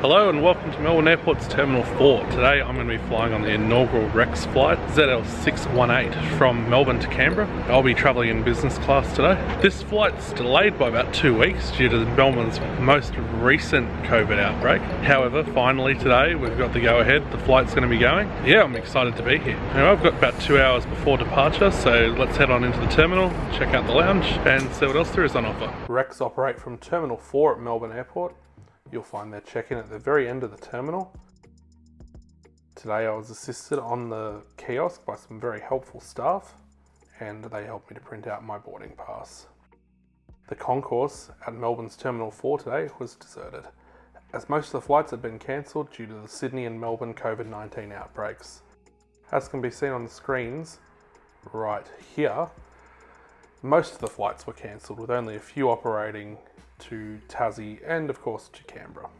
Hello and welcome to Melbourne Airport's Terminal 4. Today I'm going to be flying on the inaugural REX flight, ZL618, from Melbourne to Canberra. I'll be travelling in business class today. This flight's delayed by about 2 weeks due to Melbourne's most recent COVID outbreak. However, finally today we've got the go-ahead. The flight's going to be going. Yeah, I'm excited to be here. Anyway, I've got about 2 hours before departure, so let's head on into the terminal, check out the lounge and see what else there is on offer. REX operate from Terminal 4 at Melbourne Airport. You'll find their check-in at the very end of the terminal. Today I was assisted on the kiosk by some very helpful staff, and they helped me to print out my boarding pass. The concourse at Melbourne's Terminal 4 today was deserted, as most of the flights had been cancelled due to the Sydney and Melbourne COVID-19 outbreaks. As can be seen on the screens right here, most of the flights were cancelled, with only a few operating to Tassie and of course to Canberra.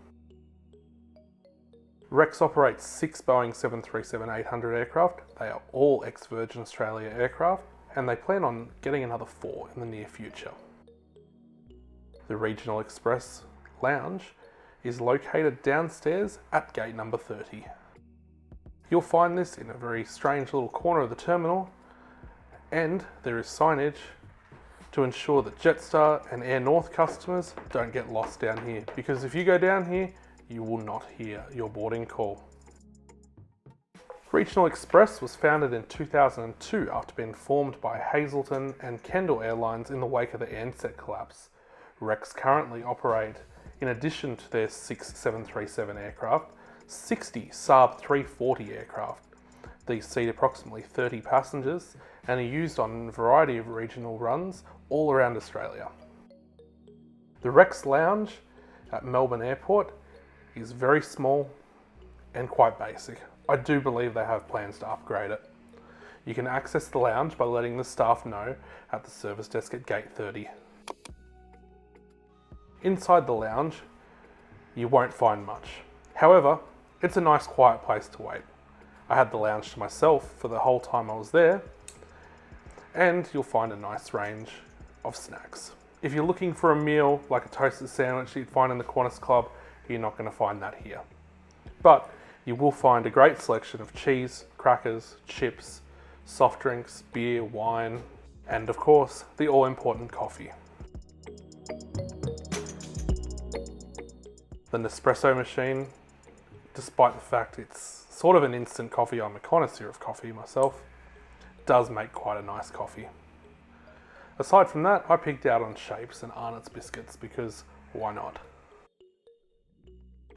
REX operates 6 Boeing 737-800 aircraft. They are all ex-Virgin Australia aircraft, and they plan on getting another 4 in the near future. The Regional Express lounge is located downstairs at gate number 30. You'll find this in a very strange little corner of the terminal, and there is signage to ensure that Jetstar and Air North customers don't get lost down here, because if you go down here, you will not hear your boarding call. Regional Express was founded in 2002 after being formed by Hazelton and Kendall Airlines in the wake of the Ansett collapse. REX currently operate, in addition to their 6 737 aircraft, 60 Saab 340 aircraft. These seat approximately 30 passengers and are used on a variety of regional runs all around Australia. The REX lounge at Melbourne Airport is very small and quite basic. I do believe they have plans to upgrade it. You can access the lounge by letting the staff know at the service desk at gate 30. Inside the lounge, you won't find much. However, it's a nice quiet place to wait. I had the lounge to myself for the whole time I was there, and you'll find a nice range of snacks. If you're looking for a meal like a toasted sandwich you'd find in the Qantas Club, you're not going to find that here. But you will find a great selection of cheese, crackers, chips, soft drinks, beer, wine, and of course, the all-important coffee. The Nespresso machine, despite the fact it's sort of an instant coffee, I'm a connoisseur of coffee myself, does make quite a nice coffee. Aside from that, I picked out on Shapes and Arnott's biscuits because why not?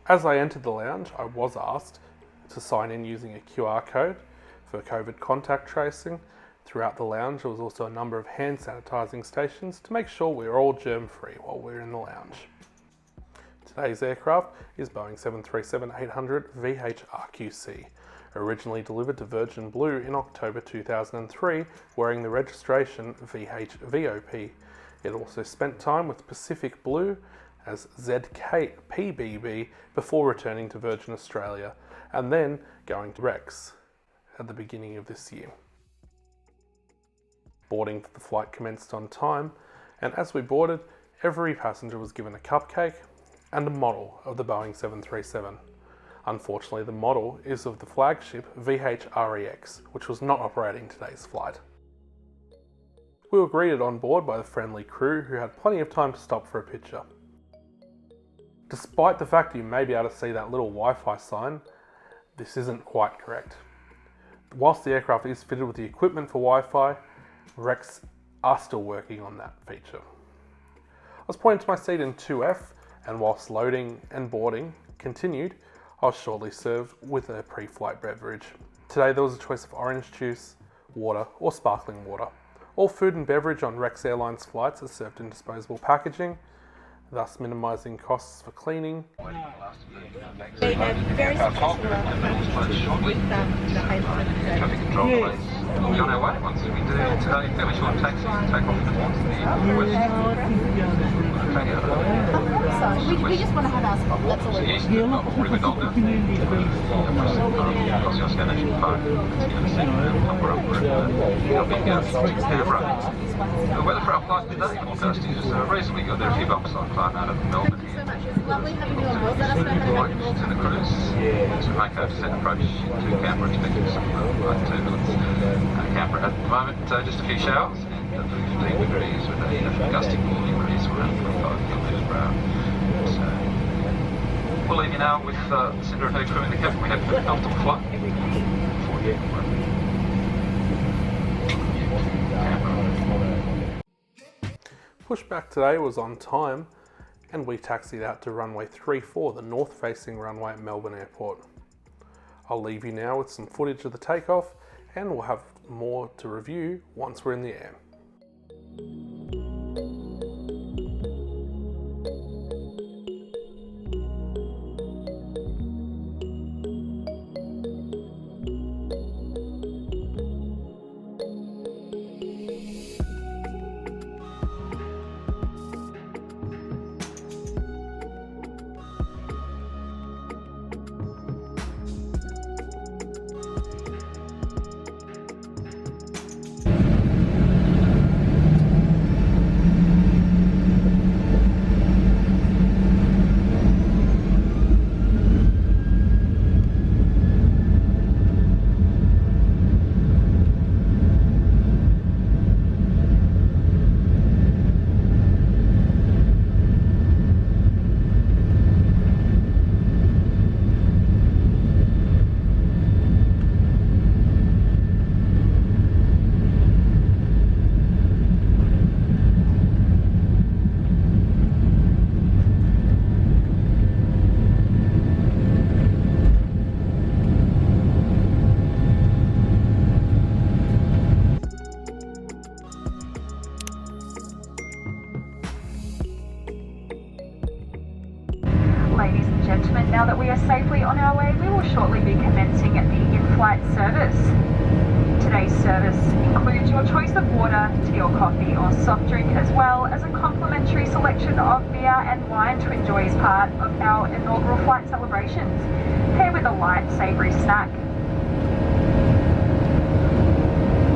As I entered the lounge, I was asked to sign in using a QR code for COVID contact tracing. Throughout the lounge, there was also a number of hand sanitizing stations to make sure we're all germ-free while we're in the lounge. Today's aircraft is Boeing 737-800 VHRQC, originally delivered to Virgin Blue in October 2003, wearing the registration VHVOP. It also spent time with Pacific Blue as ZKPBB before returning to Virgin Australia, and then going to REX at the beginning of this year. Boarding for the flight commenced on time, and as we boarded, every passenger was given a cupcake and a model of the Boeing 737. Unfortunately, the model is of the flagship VHREX, which was not operating today's flight. We were greeted on board by the friendly crew who had plenty of time to stop for a picture. Despite the fact you may be able to see that little Wi-Fi sign, this isn't quite correct. Whilst the aircraft is fitted with the equipment for Wi-Fi, REX are still working on that feature. I was pointed to my seat in 2F, and whilst loading and boarding continued, I was shortly served with a pre-flight beverage. Today there was a choice of orange juice, water or sparkling water. All food and beverage on REX Airlines flights are served in disposable packaging, thus minimising costs for cleaning. They have very special with the Traffic control, please. We're on our way. Once we do today, fairly short taxis to take off towards the west. Take it out. We just want to have our spot, that's all we want. East, not really with Ogden. Across your Scandinavian phone. We're up for Canberra. The weather for our flight today forecast is reasonably good. There are a few bumps on climb out of Melbourne Thank you here. so much. It's lovely having you on board. Let us know how to Like make it more to the cruise, to make a set approach to Canberra, expecting something like 2 minutes. Canberra at the moment, just a few showers and 15 degrees with a gusty 40 degrees around 25 kilometres per hour. So we'll leave you now with Cinder and her crew in the cabin. We have a comfortable flight. Pushback today was on time and we taxied out to runway 34, the north-facing runway at Melbourne Airport. I'll leave you now with some footage of the takeoff and we'll have more to review once we're in the air. Ladies and gentlemen, now that we are safely on our way, we will shortly be commencing the in-flight service. Today's service includes your choice of water, tea or coffee or soft drink, as well as a complimentary selection of beer and wine to enjoy as part of our inaugural flight celebrations, paired with a light savoury snack.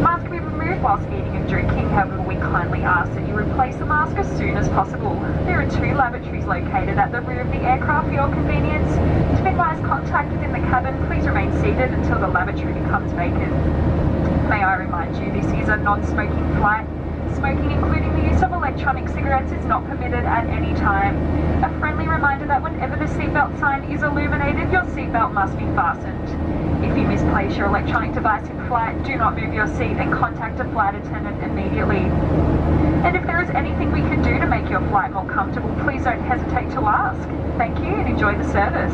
Mask will be removed whilst eating and drinking, however we kindly ask that you replace the mask as soon as possible. There are 2 lavatories located at the rear of the aircraft for your convenience. To minimise contact within the cabin, please remain seated until the lavatory becomes vacant. May I remind you, this is a non-smoking flight. Smoking, including the use of electronic cigarettes, is not permitted at any time. A friendly reminder that whenever the seatbelt sign is illuminated, your seatbelt must be fastened. If you misplace your electronic device in flight, do not move your seat and contact a flight attendant immediately. And if there is anything we can do to make your flight more comfortable, please don't hesitate to ask. Thank you and enjoy the service.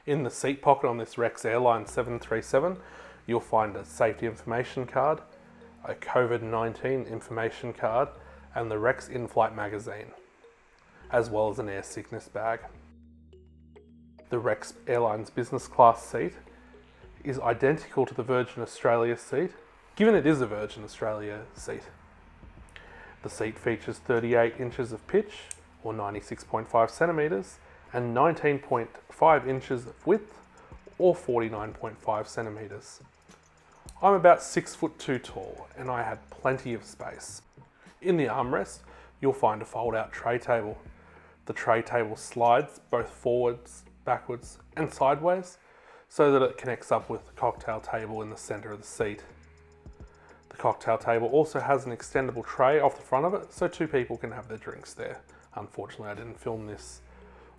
In the seat pocket on this Rex Airline 737, you'll find a safety information card, a COVID-19 information card, and the Rex in-flight magazine, as well as an air sickness bag. The Rex Airlines business class seat is identical to the Virgin Australia seat, given it is a Virgin Australia seat. The seat features 38 inches of pitch, or 96.5 centimetres, and 19.5 inches of width, or 49.5 centimetres. I'm about 6'2" tall, and I had plenty of space. In the armrest, you'll find a fold-out tray table. The tray table slides both forwards, backwards, and sideways, so that it connects up with the cocktail table in the centre of the seat. The cocktail table also has an extendable tray off the front of it, so 2 people can have their drinks there. Unfortunately, I didn't film this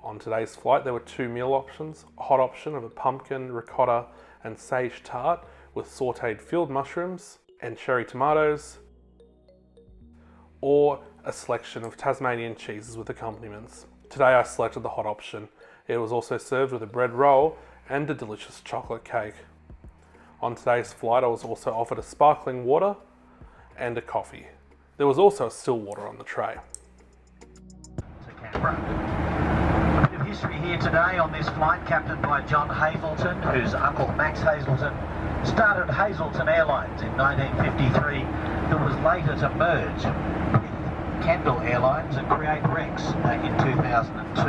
on today's flight. There were 2 meal options, a hot option of a pumpkin, ricotta, and sage tart with sautéed field mushrooms and cherry tomatoes, or a selection of Tasmanian cheeses with accompaniments. Today I selected the hot option. It was also served with a bread roll and a delicious chocolate cake. On today's flight, I was also offered a sparkling water and a coffee. There was also a still water on the tray. To Canberra. history here today on this flight, captained by John Hazelton, whose uncle Max Hazelton started Hazelton Airlines in 1953, that was later to merge with Kendall Airlines and create Rex in 2002.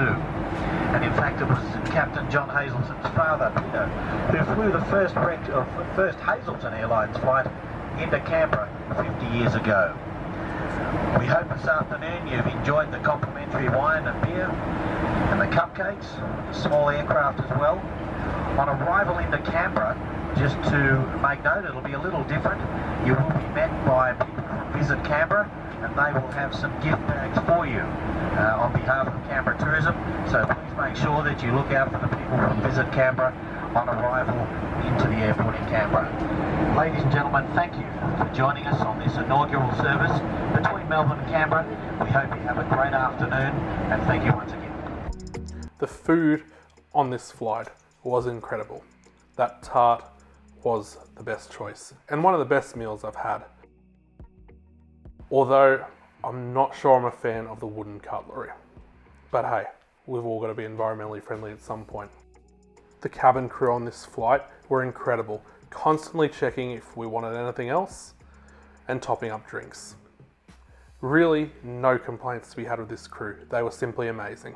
And in fact, it was Captain John Hazelton's father, Peter, who flew the first Hazelton Airlines flight into Canberra 50 years ago. We hope this afternoon you've enjoyed the complimentary wine and beer and the cupcakes, the small aircraft as well. On arrival into Canberra, just to make note, it'll be a little different. You will be met by people from Visit Canberra, and they will have some gift bags for you on behalf of Canberra Tourism. So please make sure that you look out for the people from Visit Canberra on arrival into the airport in Canberra. Ladies and gentlemen, thank you for joining us on this inaugural service between Melbourne and Canberra. We hope you have a great afternoon, and thank you once again. The food on this flight was incredible. That tart was the best choice and one of the best meals I've had. Although I'm not sure I'm a fan of the wooden cutlery. But hey, we've all got to be environmentally friendly at some point. The cabin crew on this flight were incredible, constantly checking if we wanted anything else and topping up drinks. Really, no complaints to be had with this crew. They were simply amazing.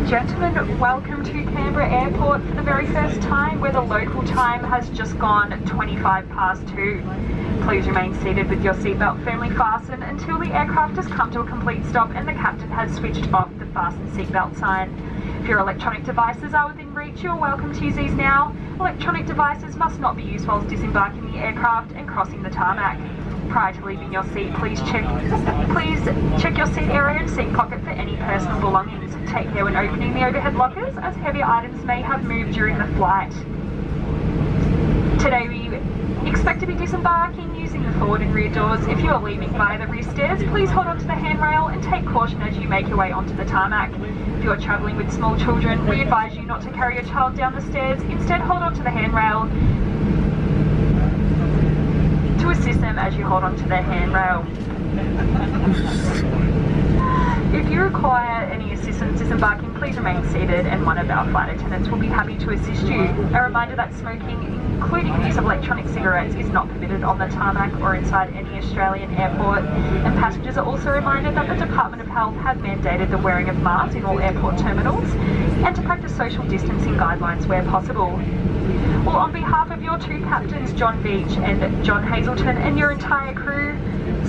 Gentlemen, welcome to Canberra Airport for the very first time, where the local time has just gone 2:25. Please remain seated with your seatbelt firmly fastened until the aircraft has come to a complete stop and the captain has switched off the fasten seatbelt sign. If your electronic devices are within reach, you're welcome to use these now. Electronic devices must not be used whilst disembarking the aircraft and crossing the tarmac. Prior to leaving your seat, please check your seat area and seat pocket for any personal belongings. Take care when opening the overhead lockers, as heavier items may have moved during the flight. Today we expect to be disembarking using the forward and rear doors. If you are leaving via the rear stairs, please hold onto the handrail and take caution as you make your way onto the tarmac. If you are travelling with small children, we advise you not to carry your child down the stairs. Instead, hold onto the handrail to assist them as you hold onto their handrail. If you require any assistance disembarking, please remain seated and one of our flight attendants will be happy to assist you. A reminder that smoking, including the use of electronic cigarettes, is not permitted on the tarmac or inside any Australian airport. And passengers are also reminded that the Department of Health have mandated the wearing of masks in all airport terminals and to practice social distancing guidelines where possible. Well, on behalf of your two captains, John Beach and John Hazelton, and your entire crew,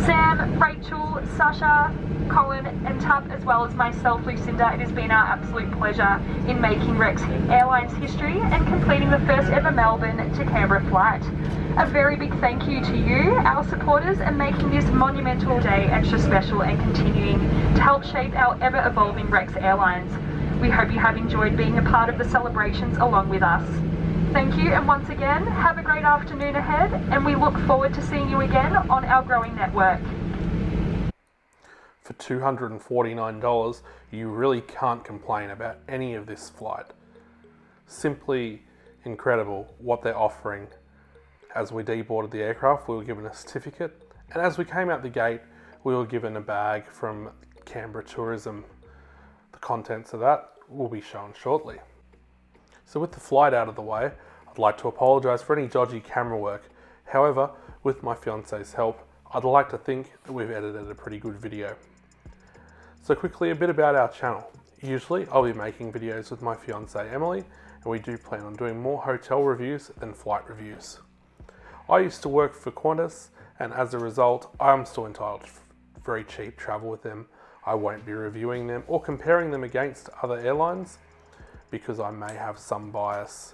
Sam, Rachel, Sasha, Colin and Tup, as well as myself, Lucinda, it has been our absolute pleasure in making Rex Airlines history and completing the first ever Melbourne to Canberra flight. A very big thank you to you, our supporters, and making this monumental day extra special and continuing to help shape our ever-evolving Rex Airlines. We hope you have enjoyed being a part of the celebrations along with us. Thank you, and once again, have a great afternoon ahead, and we look forward to seeing you again on our growing network. For $249, you really can't complain about any of this flight. Simply incredible what they're offering. As we deboarded the aircraft, we were given a certificate, and as we came out the gate, we were given a bag from Canberra Tourism. The contents of that will be shown shortly. So with the flight out of the way, I'd like to apologise for any dodgy camera work. However, with my fiance's help, I'd like to think that we've edited a pretty good video. So quickly, a bit about our channel. Usually, I'll be making videos with my fiancée Emily, and we do plan on doing more hotel reviews than flight reviews. I used to work for Qantas, and as a result, I'm still entitled to very cheap travel with them. I won't be reviewing them or comparing them against other airlines because I may have some bias.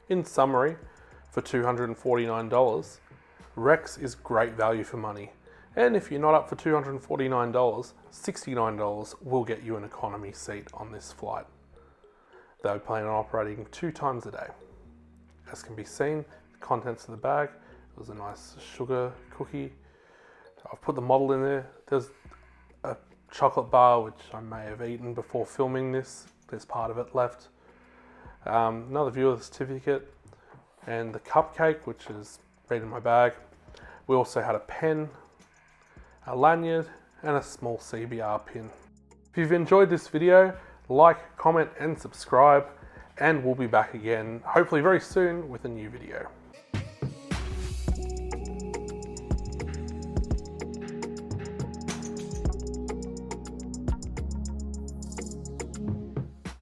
In summary, for $249, Rex is great value for money. And if you're not up for $249, $69 will get you an economy seat on this flight. They plan on operating 2 times a day. As can be seen, the contents of the bag, it was a nice sugar cookie. I've put the model in there. There's a chocolate bar, which I may have eaten before filming this. There's part of it left. Another view of the certificate and the cupcake, which is right in my bag. We also had a pen, a lanyard, and a small CBR pin. If you've enjoyed this video, like, comment, and subscribe, and we'll be back again, hopefully very soon, with a new video.